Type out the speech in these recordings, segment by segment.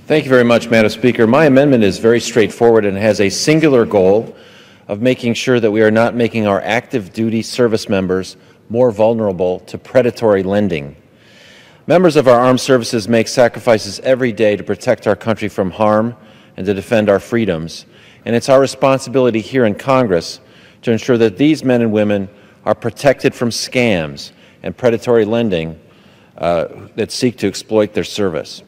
Thank you very much, Madam Speaker. My amendment is very straightforward and has a singular goal of making sure that we are not making our active duty service members more vulnerable to predatory lending. Members of our armed services make sacrifices every day to protect our country from harm and to defend our freedoms. And it's our responsibility here in Congress to ensure that these men and women are protected from scams and predatory lending that seek to exploit their service.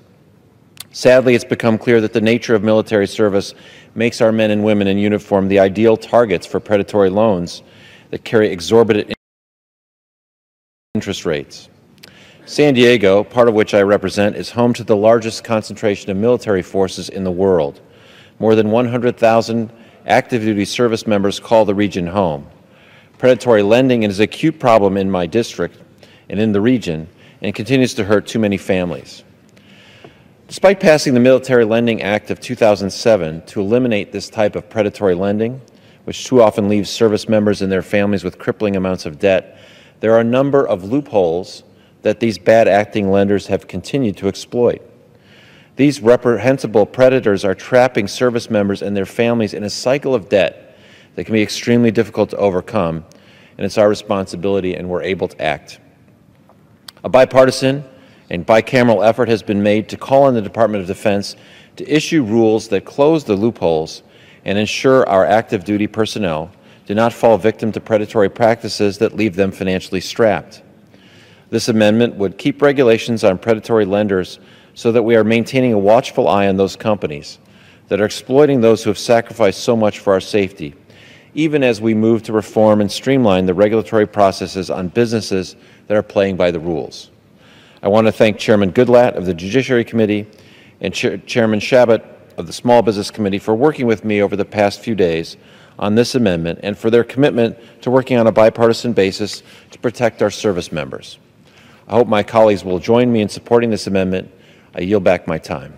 Sadly, it's become clear that the nature of military service makes our men and women in uniform the ideal targets for predatory loans that carry exorbitant interest rates. San Diego, part of which I represent, is home to the largest concentration of military forces in the world. More than 100,000 active-duty service members call the region home. Predatory lending is an acute problem in my district and in the region, and continues to hurt too many families. Despite passing the Military Lending Act of 2007 to eliminate this type of predatory lending, which too often leaves service members and their families with crippling amounts of debt, there are a number of loopholes that these bad-acting lenders have continued to exploit. These reprehensible predators are trapping service members and their families in a cycle of debt that can be extremely difficult to overcome, and it's our responsibility, and we're able to act. A bipartisan and bicameral effort has been made to call on the Department of Defense to issue rules that close the loopholes and ensure our active duty personnel do not fall victim to predatory practices that leave them financially strapped. This amendment would keep regulations on predatory lenders so that we are maintaining a watchful eye on those companies that are exploiting those who have sacrificed so much for our safety, even as we move to reform and streamline the regulatory processes on businesses that are playing by the rules. I want to thank Chairman Goodlatte of the Judiciary Committee and Chairman Shabbat of the Small Business Committee for working with me over the past few days on this amendment and for their commitment to working on a bipartisan basis to protect our service members. I hope my colleagues will join me in supporting this amendment. I yield back my time.